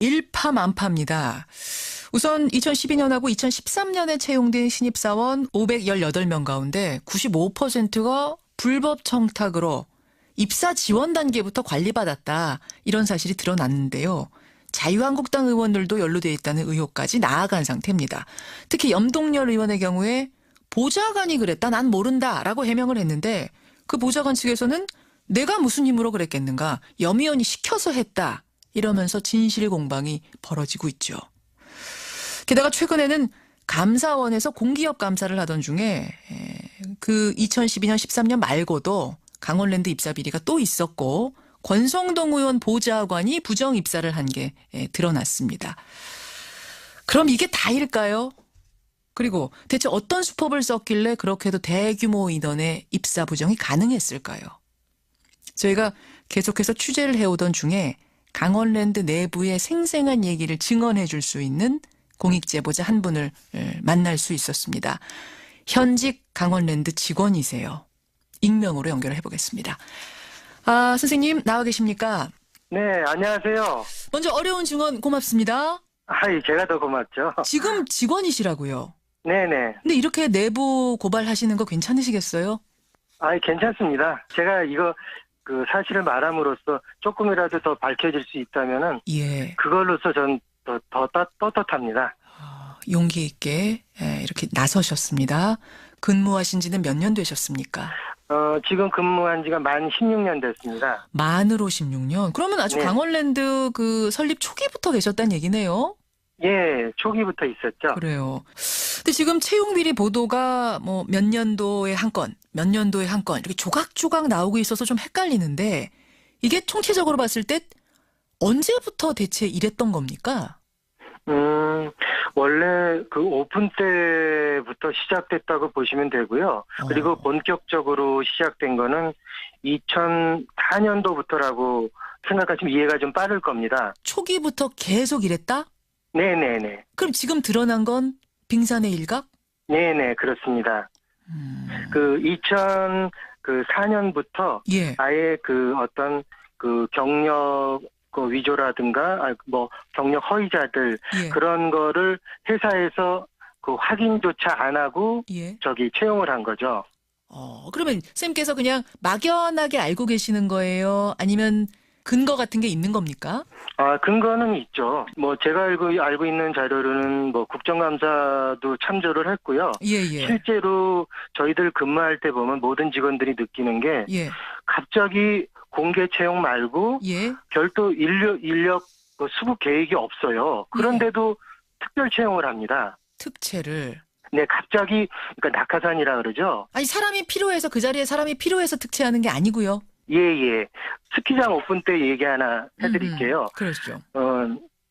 일파만파입니다. 우선 2012년하고 2013년에 채용된 신입사원 518명 가운데 95%가 불법 청탁으로 입사 지원 단계부터 관리받았다. 이런 사실이 드러났는데요. 자유한국당 의원들도 연루돼 있다는 의혹까지 나아간 상태입니다. 특히 염동열 의원의 경우에 보좌관이 그랬다. 난 모른다라고 해명을 했는데 그 보좌관 측에서는 내가 무슨 힘으로 그랬겠는가. 염 의원이 시켜서 했다. 이러면서 진실 공방이 벌어지고 있죠. 게다가 최근에는 감사원에서 공기업 감사를 하던 중에 그 2012년 13년 말고도 강원랜드 입사 비리가 또 있었고 권성동 의원 보좌관이 부정 입사를 한 게 드러났습니다. 그럼 이게 다일까요? 그리고 대체 어떤 수법을 썼길래 그렇게도 대규모 인원의 입사 부정이 가능했을까요? 저희가 계속해서 취재를 해오던 중에 강원랜드 내부의 생생한 얘기를 증언해 줄 수 있는 공익제보자 한 분을 만날 수 있었습니다. 현직 강원랜드 직원이세요. 익명으로 연결을 해보겠습니다. 아, 선생님 나와 계십니까? 네, 안녕하세요. 먼저 어려운 증언 고맙습니다. 제가 더 고맙죠. 지금 직원이시라고요? 네네. 근데 이렇게 내부 고발하시는 거 괜찮으시겠어요? 괜찮습니다. 제가 이거 그 사실을 말함으로써 조금이라도 더 밝혀질 수 있다면은 예. 그걸로서 전 더 떳떳합니다. 용기 있게 이렇게 나서셨습니다. 근무하신 지는 몇 년 되셨습니까? 지금 근무한 지가 만 16년 됐습니다. 만으로 16년? 그러면 아주 네. 강원랜드 그 설립 초기부터 계셨다는 얘기네요? 예, 초기부터 있었죠. 그래요. 근데 지금 채용비리 보도가 뭐 몇 년도에 한 건, 몇 년도에 한 건, 이렇게 조각조각 나오고 있어서 좀 헷갈리는데 이게 총체적으로 봤을 때 언제부터 대체 이랬던 겁니까? 원래 그 오픈 때부터 시작됐다고 보시면 되고요. 그리고 본격적으로 시작된 거는 2004년도부터라고 생각하시면 이해가 좀 빠를 겁니다. 초기부터 계속 이랬다? 네네네. 그럼 지금 드러난 건 빙산의 일각? 네네, 그렇습니다. 그 2004년부터 예. 아예 그 어떤 그 경력 그 위조라든가 경력 허위자들 예. 그런 거를 회사에서 그 확인조차 안 하고 예. 채용을 한 거죠. 그러면 쌤께서 그냥 막연하게 알고 계시는 거예요? 아니면 근거 같은 게 있는 겁니까? 근거는 있죠. 제가 알고 있는 자료로는 국정감사도 참조를 했고요. 예. 실제로 저희들 근무할 때 보면 모든 직원들이 느끼는 게 예. 갑자기 공개 채용 말고 예. 별도 인력 수급 계획이 없어요. 그런데도 특별 채용을 합니다. 특채를. 네, 갑자기 그러니까 낙하산이라 그러죠. 아니 사람이 필요해서 그 자리에 사람이 필요해서 특채하는 게 아니고요. 예. 스키장 오픈 때 얘기 하나 해드릴게요. 그렇죠.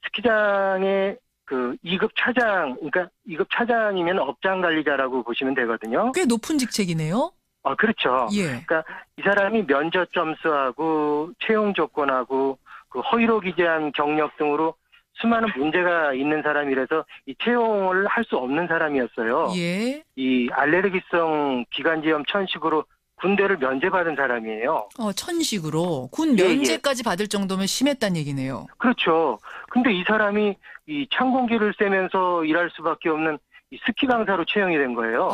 스키장의 그 2급 차장, 그러니까 2급 차장이면 업장 관리자라고 보시면 되거든요. 꽤 높은 직책이네요. 그렇죠. 예. 그러니까 이 사람이 면접 점수하고 채용 조건하고 그 허위로 기재한 경력 등으로 수많은 문제가 있는 사람이라서 이 채용을 할 수 없는 사람이었어요. 예. 이 알레르기성 기관지염 천식으로 군대를 면제받은 사람이에요. 천식으로 군 면제까지 받을 정도면 심했단 얘기네요. 그렇죠. 근데 이 사람이 이 찬 공기를 쐬면서 일할 수밖에 없는 이 스키 강사로 채용이 된 거예요.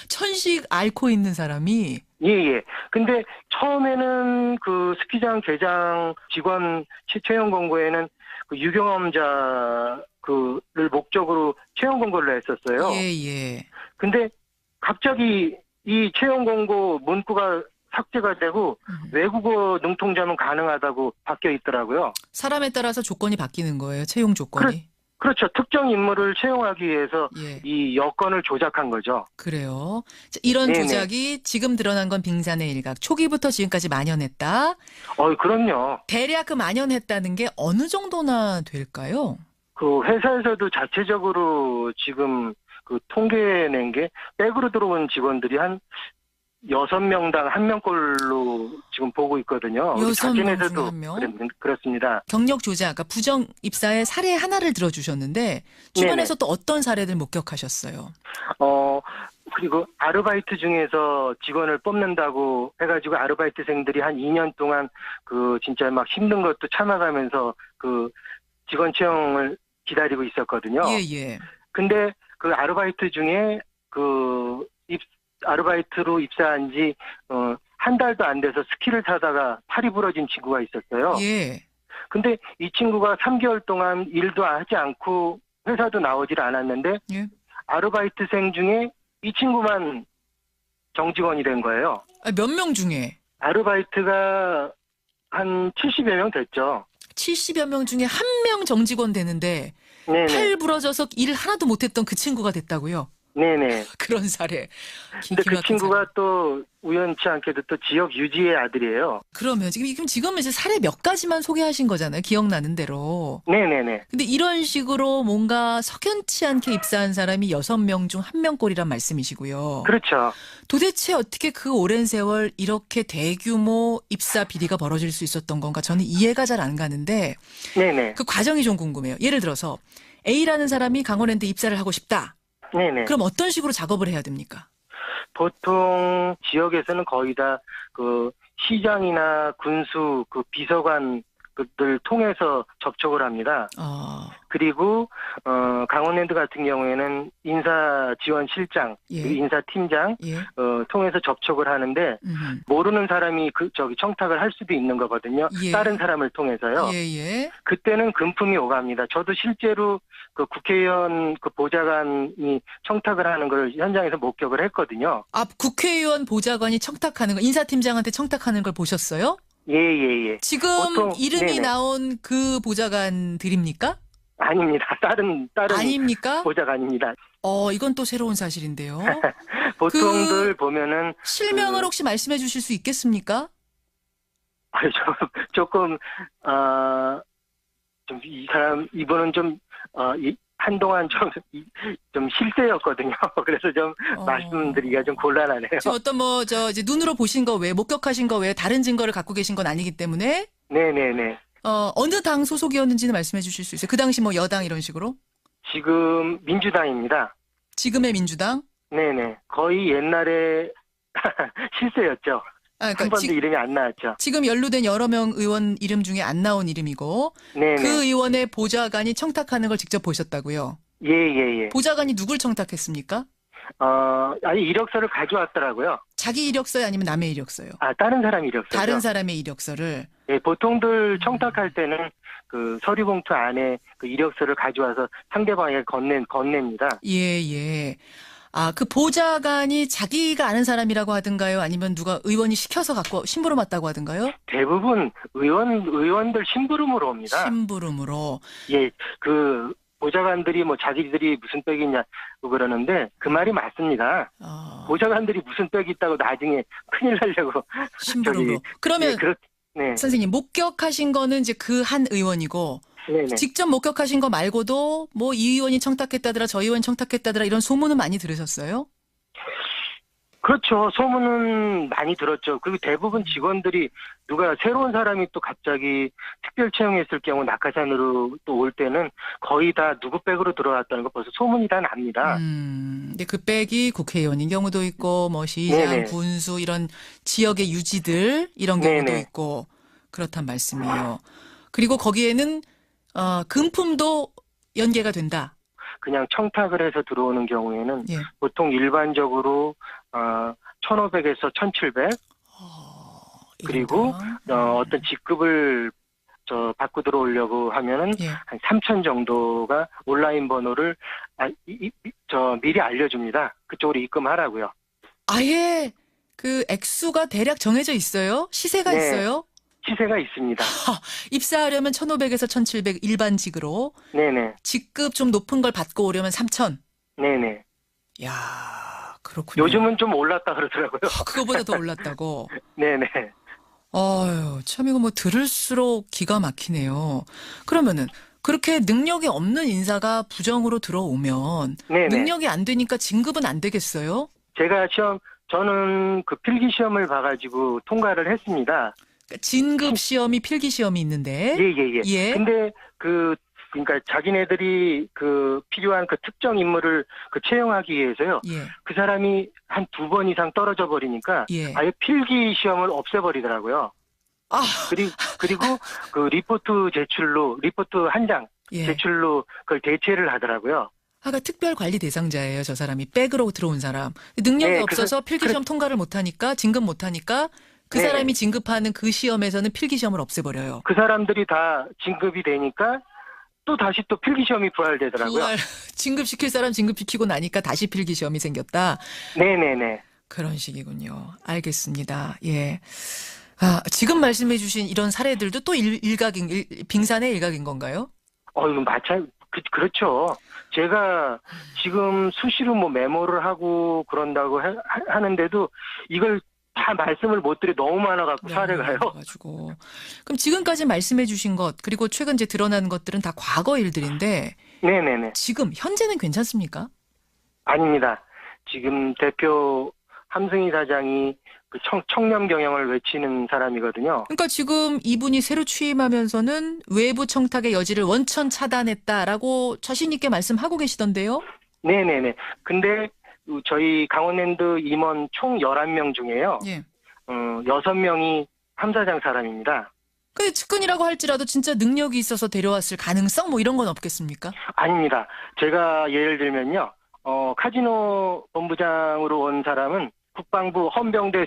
천식 앓고 있는 사람이. 예. 근데 처음에는 그 스키장 개장 직원 채용 공고에는 그 유경험자 그를 목적으로 채용 공고를 했었어요. 예. 근데 갑자기 이 채용 공고 문구가 삭제가 되고 외국어 능통자면 가능하다고 바뀌어 있더라고요. 사람에 따라서 조건이 바뀌는 거예요. 채용 조건이. 그렇죠. 특정 인물을 채용하기 위해서 예. 이 여건을 조작한 거죠. 그래요. 이런 네네. 조작이 지금 드러난 건 빙산의 일각. 초기부터 지금까지 만연했다. 그럼요. 대략 그 만연했다는 게 어느 정도나 될까요? 그 회사에서도 자체적으로 지금 그 통계낸 게 백으로 들어온 직원들이 한 6명당 1명꼴로 지금 보고 있거든요. 6명 중에 자기네들도 1명? 그렇습니다. 경력 조작, 그러니까 부정 입사의 사례 하나를 들어주셨는데 주변에서 또 어떤 사례들 목격하셨어요? 그리고 아르바이트 중에서 직원을 뽑는다고 해가지고 아르바이트생들이 한 2년 동안 그 진짜 막 힘든 것도 참아가면서 그 직원 채용을 기다리고 있었거든요. 예, 예. 근데 그 아르바이트 중에 아르바이트로 입사한 지 한 달도 안 돼서 스키를 타다가 팔이 부러진 친구가 있었어요. 예. 근데 이 친구가 3개월 동안 일도 하지 않고 회사도 나오질 않았는데 예. 아르바이트생 중에 이 친구만 정직원이 된 거예요. 몇 명 중에? 아르바이트가 한 70여 명 됐죠. 70여 명 중에 한 명 정직원 되는데 네네. 팔 부러져서 일 하나도 못했던 그 친구가 됐다고요? 네네. 그런 사례. 근데 그 기막힌 친구가 사례. 또 우연치 않게도 또 지역 유지의 아들이에요. 그러면 지금은 이제 사례 몇 가지만 소개하신 거잖아요. 기억나는 대로. 네네네. 근데 이런 식으로 뭔가 석연치 않게 입사한 사람이 6명 중 1명꼴이란 말씀이시고요. 그렇죠. 도대체 어떻게 그 오랜 세월 이렇게 대규모 입사 비리가 벌어질 수 있었던 건가 저는 이해가 잘 안 가는데 네네. 그 과정이 좀 궁금해요. 예를 들어서 A라는 사람이 강원랜드 입사를 하고 싶다. 네네. 그럼 어떤 식으로 작업을 해야 됩니까? 보통 지역에서는 거의 다 그 시장이나 군수 그 비서관 들 통해서 접촉을 합니다. 그리고 강원랜드 같은 경우에는 인사지원실장, 예. 인사팀장 예. 통해서 접촉을 하는데 모르는 사람이 청탁을 할 수도 있는 거거든요. 예. 다른 사람을 통해서요. 예. 그때는 금품이 오갑니다. 저도 실제로 그 국회의원 그 보좌관이 청탁을 하는 걸 현장에서 목격을 했거든요. 아, 국회의원 보좌관이 청탁하는 거, 인사팀장한테 청탁하는 걸 보셨어요? 예. 지금 보통, 이름이 네네. 나온 그 보좌관들입니까? 아닙니다. 다른 아닙니까? 보좌관입니다. 이건 또 새로운 사실인데요. 보통들 보면은 실명을 혹시 말씀해 주실 수 있겠습니까? 조금 좀 이분은 좀 한동안 좀 실세였거든요. 그래서 좀 말씀드리기가 좀 곤란하네요. 지금 어떤 이제 눈으로 보신 거 외에, 목격하신 거 외에 다른 증거를 갖고 계신 건 아니기 때문에. 네네네. 어느 당 소속이었는지는 말씀해 주실 수 있어요? 그 당시 뭐 여당 이런 식으로? 지금 민주당입니다. 지금의 민주당? 네네. 거의 옛날에 실세였죠. 그러니까 한 번도 이름이 안 나왔죠. 지금 연루된 여러 명 의원 이름 중에 안 나온 이름이고 네네. 그 의원의 보좌관이 청탁하는 걸 직접 보셨다고요? 예. 보좌관이 누굴 청탁했습니까? 아니 이력서를 가져왔더라고요. 자기 이력서요, 아니면 남의 이력서요? 다른 사람 이력서죠. 다른 사람의 이력서를. 예, 보통들 청탁할 때는 그 서류 봉투 안에 그 이력서를 가져와서 상대방에게 건넵니다. 예. 그 보좌관이 자기가 아는 사람이라고 하든가요? 아니면 누가 의원이 시켜서 갖고 심부름 왔다고 하든가요? 대부분 의원들 심부름으로 옵니다. 심부름으로. 예, 그 보좌관들이 뭐 자기들이 무슨 빽이 있냐 그러는데 그 말이 맞습니다. 보좌관들이 무슨 빽이 있다고 나중에 큰일 나려고. 심부름으로. 그러면 네. 선생님 목격하신 거는 이제 그 한 의원이고 네네. 직접 목격하신 거 말고도 뭐 이 의원이 청탁했다더라 저 의원이 청탁했다더라 이런 소문은 많이 들으셨어요? 그렇죠. 소문은 많이 들었죠. 그리고 대부분 직원들이 누가 새로운 사람이 또 갑자기 특별 채용했을 경우 낙하산으로 또 올 때는 거의 다 누구 백으로 들어왔다는 거 벌써 소문이 다 납니다. 근데 그 백이 국회의원인 경우도 있고 뭐 시장, 네네. 군수 이런 지역의 유지들 이런 경우도 네네. 있고 그렇단 말씀이에요. 그리고 거기에는 금품도 연계가 된다. 그냥 청탁을 해서 들어오는 경우에는 예. 보통 일반적으로 1,500에서 1,700 그리고 어떤 직급을 받고 들어오려고 하면은 예. 한 3,000 정도가 온라인 번호를 미리 알려줍니다. 그쪽으로 입금하라고요. 아예 그 액수가 대략 정해져 있어요? 시세가 네. 있어요? 시세가 있습니다. 입사하려면 1,500에서 1,700 일반직으로 네네. 직급 좀 높은 걸 받고 오려면 3,000. 네네. 야, 그렇군요. 요즘은 좀 올랐다 그러더라고요. 그거보다 더 올랐다고. 네네. 참 이거 뭐 들을수록 기가 막히네요. 그러면은 그렇게 능력이 없는 인사가 부정으로 들어오면 네네. 능력이 안 되니까 진급은 안 되겠어요? 저는 그 필기 시험을 봐가지고 통과를 했습니다. 진급 시험이 필기 시험이 있는데. 예. 근데 그러니까 자기네들이 그 필요한 그 특정 인물을 채용하기 위해서요. 예. 그 사람이 한 2번 이상 떨어져 버리니까 예. 아예 필기 시험을 없애버리더라고요. 그리고 그 리포트 제출로 리포트 한 장 예. 제출로 그걸 대체를 하더라고요. 아까 특별 관리 대상자예요, 저 사람이. 백으로 들어온 사람. 능력이 네, 없어서 필기시험 통과를 못하니까, 진급 못하니까 그 네. 사람이 진급하는 그 시험에서는 필기시험을 없애버려요. 그 사람들이 다 진급이 되니까 또 다시 또 필기시험이 부활되더라고요. 부활, 진급시킬 사람 진급시키고 나니까 다시 필기시험이 생겼다. 네네네. 그런 식이군요. 알겠습니다. 예. 아, 지금 말씀해 주신 이런 사례들도 또 빙산의 일각인 건가요? 이거 그렇죠. 제가 지금 수시로 뭐 메모를 하고 그런다고 하는데도 이걸 다 말씀을 못 드려 너무 많아갖고 사례가요. 가지고 그럼 지금까지 말씀해 주신 것 그리고 최근 이제 드러나는 것들은 다 과거 일들인데 네네네. 지금 현재는 괜찮습니까? 아닙니다. 지금 대표 함승희 사장이 그 청렴 경영을 외치는 사람이거든요. 그러니까 지금 이분이 새로 취임하면서는 외부 청탁의 여지를 원천 차단했다라고 자신 있게 말씀하고 계시던데요. 네네네. 근데 저희 강원랜드 임원 총 11명 중에요. 예. 6명이 함 사장 사람입니다. 근데 측근이라고 할지라도 진짜 능력이 있어서 데려왔을 가능성 뭐 이런 건 없겠습니까? 아닙니다. 제가 예를 들면요. 카지노 본부장으로 온 사람은 국방부 헌병대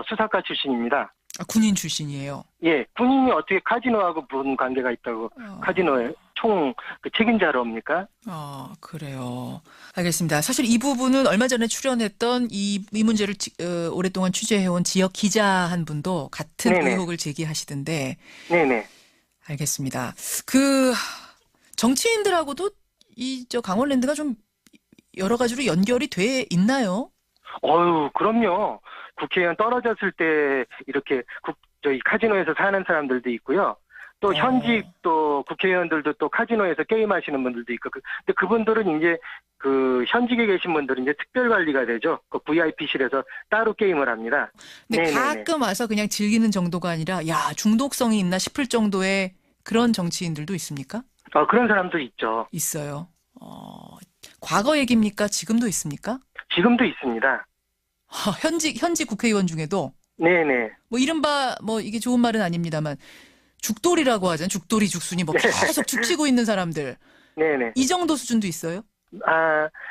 수사과 출신입니다. 아, 군인 출신이에요. 예, 군인이 어떻게 카지노하고 무슨 관계가 있다고 카지노의 총 그 책임자로 옵니까? 그래요. 알겠습니다. 사실 이 부분은 얼마 전에 출연했던 이 문제를 오랫동안 취재해온 지역 기자 한 분도 같은 네네. 의혹을 제기하시던데. 네네. 알겠습니다. 그 정치인들하고도 저 강원랜드가 좀 여러 가지로 연결이 돼 있나요? 그럼요. 국회의원 떨어졌을 때 이렇게 저희 카지노에서 사는 사람들도 있고요. 또 현직 또 국회의원들도 또 카지노에서 게임하시는 분들도 있고. 근데 그분들은 이제 그 현직에 계신 분들은 이제 특별 관리가 되죠. 그 VIP실에서 따로 게임을 합니다. 근데 네네네. 가끔 와서 그냥 즐기는 정도가 아니라 야, 중독성이 있나 싶을 정도의 그런 정치인들도 있습니까? 그런 사람도 있죠. 있어요. 과거 얘기입니까? 지금도 있습니까? 지금도 있습니다. 현직 국회의원 중에도 네네. 뭐 이른바 뭐 이게 좋은 말은 아닙니다만 죽돌이라고 하잖아요. 죽돌이 죽순이 뭐 계속 죽치고 있는 사람들. 네네. 이 정도 수준도 있어요?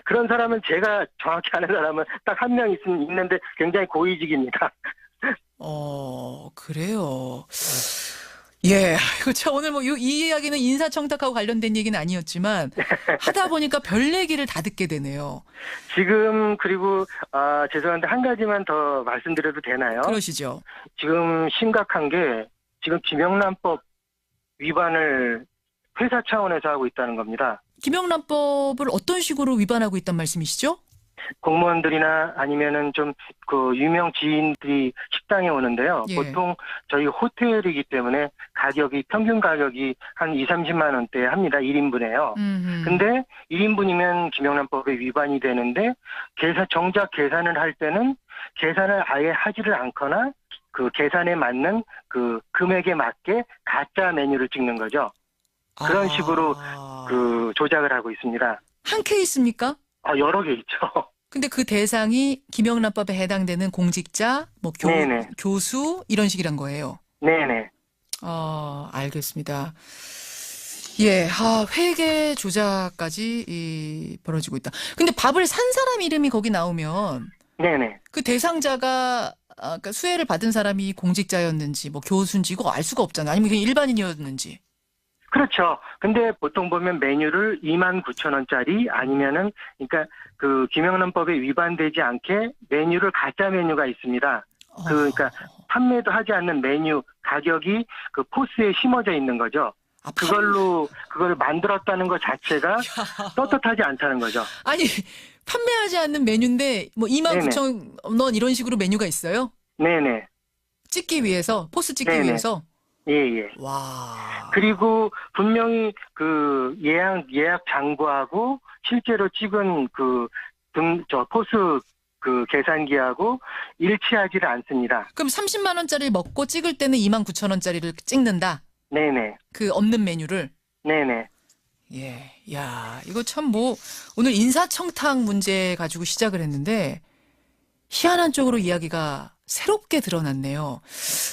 그런 사람은 제가 정확히 아는 사람은 딱 한 명 있는데 굉장히 고위직입니다. 그래요. 예, 이거 참 오늘 뭐 이 이야기는 인사청탁하고 관련된 얘기는 아니었지만 하다 보니까 별 얘기를 다 듣게 되네요. 지금 그리고 죄송한데 한 가지만 더 말씀드려도 되나요? 그러시죠. 지금 심각한 게 지금 김영란법 위반을 회사 차원에서 하고 있다는 겁니다. 김영란법을 어떤 식으로 위반하고 있단 말씀이시죠? 공무원들이나 아니면은 좀 그 유명 지인들이 식당에 오는데요. 예. 보통 저희 호텔이기 때문에 평균 가격이 한 2-30만 원대 합니다. 1인분에요. 근데 1인분이면 김영란법에 위반이 되는데 정작 계산을 할 때는 계산을 아예 하지를 않거나 그 계산에 맞는 그 금액에 맞게 가짜 메뉴를 찍는 거죠. 그런 식으로 그 조작을 하고 있습니다. 한 케이스입니까? 여러 개 있죠. 근데 그 대상이 김영란법에 해당되는 공직자, 뭐 네네. 교수 이런 식이란 거예요. 네네. 알겠습니다. 예, 회계 조작까지 벌어지고 있다. 근데 밥을 산 사람 이름이 거기 나오면 네네. 그 대상자가 그러니까 수혜를 받은 사람이 공직자였는지 뭐 교수인지 이거 알 수가 없잖아요. 아니면 그냥 일반인이었는지. 그렇죠. 근데 보통 보면 메뉴를 29,000원짜리 아니면은 그러니까 그 김영란법에 위반되지 않게 메뉴를 가짜 메뉴가 있습니다. 그러니까 판매도 하지 않는 메뉴 가격이 그 포스에 심어져 있는 거죠. 그걸 만들었다는 것 자체가 떳떳하지 않다는 거죠. 아니, 판매하지 않는 메뉴인데 뭐 29,000원 이런 식으로 메뉴가 있어요? 네네. 찍기 위해서, 포스 찍기 네네. 위해서? 예. 와. 그리고 분명히 그 예약 장부하고 실제로 찍은 포스 그 계산기하고 일치하지를 않습니다. 그럼 30만 원짜리를 먹고 찍을 때는 29,000원짜리를 찍는다? 네네. 그 없는 메뉴를? 네네. 예. 야, 이거 참 뭐, 오늘 인사청탁 문제 가지고 시작을 했는데, 희한한 쪽으로 이야기가 새롭게 드러났네요.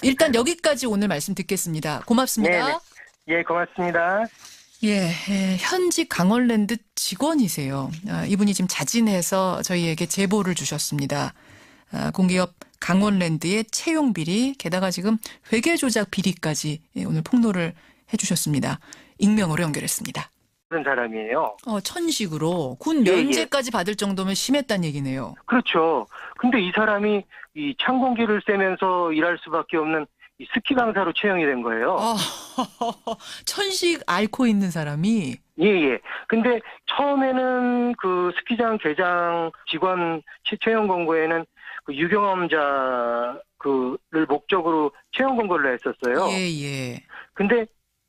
일단 여기까지 오늘 말씀 듣겠습니다. 고맙습니다. 네네. 예, 고맙습니다. 예, 현직 강원랜드 직원이세요. 이분이 지금 자진해서 저희에게 제보를 주셨습니다. 공기업 강원랜드의 채용 비리, 게다가 지금 회계 조작 비리까지 오늘 폭로를 해주셨습니다. 익명으로 연결했습니다. 그런 사람이에요. 천식으로 군 예, 면제까지 받을 정도면 심했다는 얘기네요. 그렇죠. 근데 이 사람이 이 찬 공기를 쐬면서 일할 수밖에 없는 이 스키 강사로 채용이 된 거예요. 천식 앓고 있는 사람이 예. 근데 처음에는 그 스키장 개장 직원 채용 공고에는 그 유경험자 그를 목적으로 채용 공고를 했었어요. 예. 근데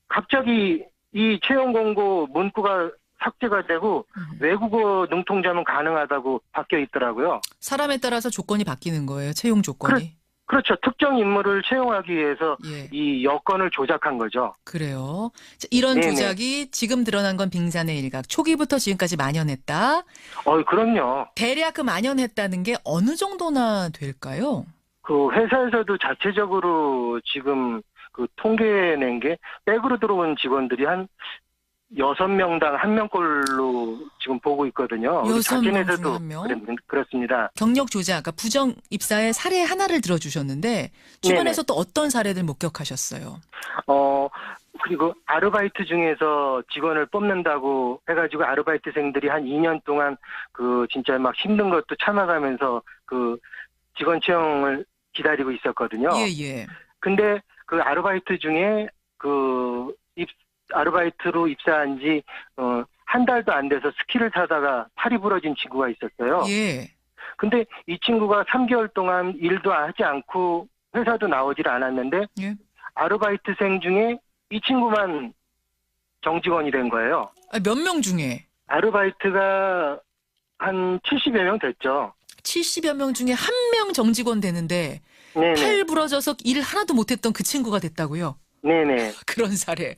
갑자기 이 채용 공고 문구가 삭제가 되고 외국어 능통자면 가능하다고 바뀌어 있더라고요. 사람에 따라서 조건이 바뀌는 거예요. 채용 조건이. 그렇죠. 특정 인물을 채용하기 위해서 예. 이 여건을 조작한 거죠. 그래요. 자, 이런 네네. 조작이 지금 드러난 건 빙산의 일각. 초기부터 지금까지 만연했다. 그럼요. 대략 그 만연했다는 게 어느 정도나 될까요? 그 회사에서도 자체적으로 지금 그 통계낸 게 백으로 들어온 직원들이 한 6명당 1명꼴로 지금 보고 있거든요. 6명 중에 자진해서도 1명? 그렇습니다. 경력 조작, 그러니까 부정 입사의 사례 하나를 들어주셨는데 주변에서 또 어떤 사례들 목격하셨어요? 그리고 아르바이트 중에서 직원을 뽑는다고 해가지고 아르바이트생들이 한 2년 동안 그 진짜 막 힘든 것도 참아가면서 그 직원 채용을 기다리고 있었거든요. 예. 근데 그 아르바이트 중에 아르바이트로 입사한 지 한 달도 안 돼서 스키를 타다가 팔이 부러진 친구가 있었어요. 예. 근데 이 친구가 3개월 동안 일도 하지 않고 회사도 나오질 않았는데 예. 아르바이트생 중에 이 친구만 정직원이 된 거예요. 몇 명 중에? 아르바이트가 한 70여 명 됐죠. 70여 명 중에 한 명 정직원 되는데 네네. 팔 부러져서 일 하나도 못했던 그 친구가 됐다고요? 네네. 그런 사례.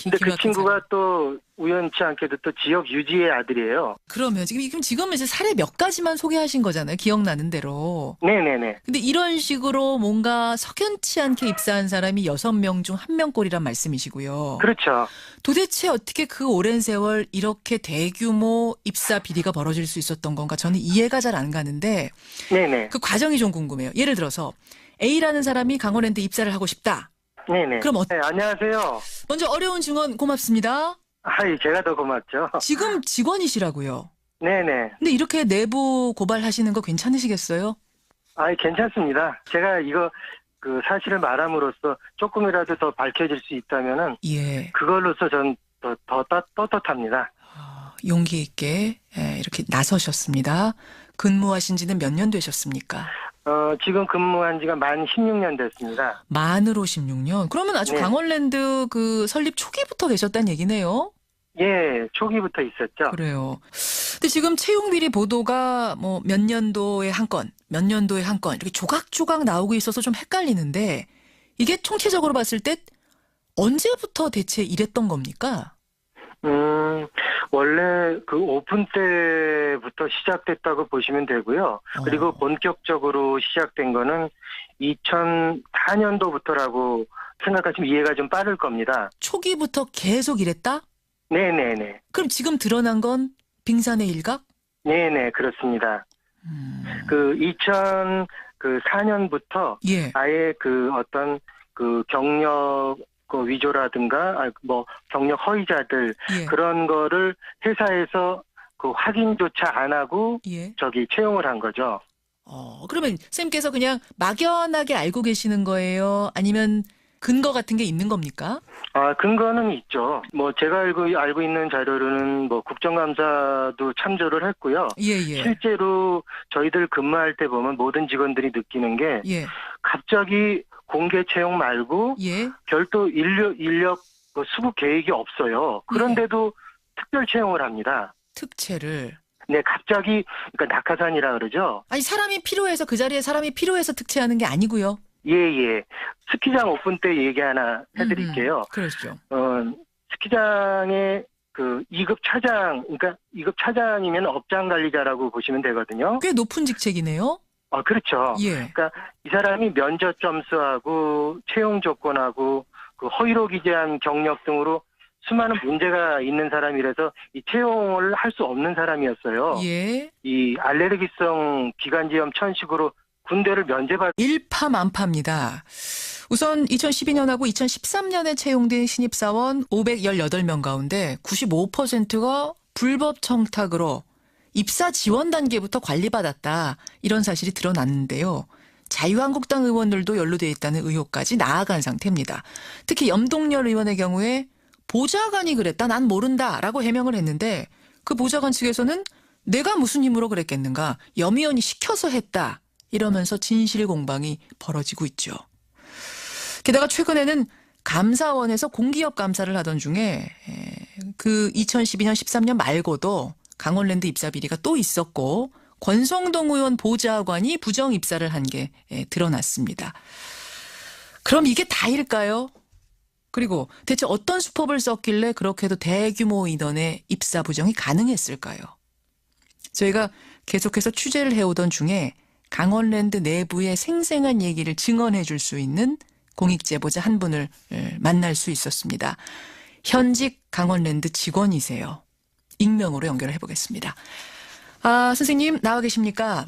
근데 그 기막힌 친구가 사례. 또 우연치 않게도 또 지역 유지의 아들이에요. 그러면 지금 이제 사례 몇 가지만 소개하신 거잖아요. 기억나는 대로. 네네네. 근데 이런 식으로 뭔가 석연치 않게 입사한 사람이 6명 중 1명꼴이란 말씀이시고요. 그렇죠. 도대체 어떻게 그 오랜 세월 이렇게 대규모 입사 비리가 벌어질 수 있었던 건가? 저는 이해가 잘 안 가는데 네네. 그 과정이 좀 궁금해요. 예를 들어서 A라는 사람이 강원랜드 입사를 하고 싶다. 네네. 그럼 네, 안녕하세요. 먼저 어려운 증언 고맙습니다. 제가 더 고맙죠. 지금 직원이시라고요. 네네. 근데 이렇게 내부 고발하시는 거 괜찮으시겠어요? 괜찮습니다. 제가 이거 그 사실을 말함으로써 조금이라도 더 밝혀질 수 있다면은 예. 그걸로서 전 더 떳떳합니다. 용기 있게 이렇게 나서셨습니다. 근무하신 지는 몇 년 되셨습니까? 지금 근무한 지가 만 16년 됐습니다. 만으로 16년. 그러면 아주 네. 강원랜드 그 설립 초기부터 계셨다는 얘기네요. 예, 초기부터 있었죠. 그래요. 근데 지금 채용비리 보도가 뭐 몇 년도에 한 건, 몇 년도에 한 건 이렇게 조각조각 나오고 있어서 좀 헷갈리는데 이게 총체적으로 봤을 때 언제부터 대체 이랬던 겁니까? 원래 그 오픈 때부터 시작됐다고 보시면 되고요. 그리고 본격적으로 시작된 거는 2004년도부터라고 생각하시면 이해가 좀 빠를 겁니다. 초기부터 계속 이랬다? 네네네. 그럼 지금 드러난 건 빙산의 일각? 네네, 그렇습니다. 그 2004년부터 예. 아예 그 어떤 그 경력 그 위조라든가 경력 허위자들 예. 그런 거를 회사에서 그 확인조차 안 하고 예. 채용을 한 거죠. 그러면 쌤께서 그냥 막연하게 알고 계시는 거예요? 아니면 근거 같은 게 있는 겁니까? 근거는 있죠. 제가 알고 있는 자료로는 국정감사도 참조를 했고요. 예. 실제로 저희들 근무할 때 보면 모든 직원들이 느끼는 게 예. 갑자기 공개 채용 말고 예. 별도 인력 수급 계획이 없어요. 그런데도 특별 채용을 합니다. 특채를. 네, 갑자기 그러니까 낙하산이라 그러죠. 아니 사람이 필요해서 그 자리에 사람이 필요해서 특채하는 게 아니고요. 예. 스키장 오픈 때 얘기 하나 해드릴게요. 그러시죠. 스키장의 그 2급 차장, 그러니까 2급 차장이면 업장 관리자라고 보시면 되거든요. 꽤 높은 직책이네요. 그렇죠. 예. 그러니까 이 사람이 면접 점수하고 채용 조건하고 그 허위로 기재한 경력 등으로 수많은 문제가 있는 사람이라서 이 채용을 할 수 없는 사람이었어요. 예. 이 알레르기성 기관지염 천식으로 군대를 면제받 일파만파입니다. 우선 2012년하고 2013년에 채용된 신입사원 518명 가운데 95%가 불법 청탁으로 입사 지원 단계부터 관리받았다. 이런 사실이 드러났는데요. 자유한국당 의원들도 연루돼 있다는 의혹까지 나아간 상태입니다. 특히 염동열 의원의 경우에 보좌관이 그랬다. 난 모른다라고 해명을 했는데 그 보좌관 측에서는 내가 무슨 힘으로 그랬겠는가. 염 의원이 시켜서 했다. 이러면서 진실 공방이 벌어지고 있죠. 게다가 최근에는 감사원에서 공기업 감사를 하던 중에 그 2012년 13년 말고도 강원랜드 입사 비리가 또 있었고 권성동 의원 보좌관이 부정 입사를 한 게 드러났습니다. 그럼 이게 다일까요? 그리고 대체 어떤 수법을 썼길래 그렇게도 대규모 인원의 입사 부정이 가능했을까요? 저희가 계속해서 취재를 해오던 중에 강원랜드 내부의 생생한 얘기를 증언해 줄 수 있는 공익제보자 한 분을 만날 수 있었습니다. 현직 강원랜드 직원이세요. 익명으로 연결을 해보겠습니다. 아, 선생님 나와 계십니까?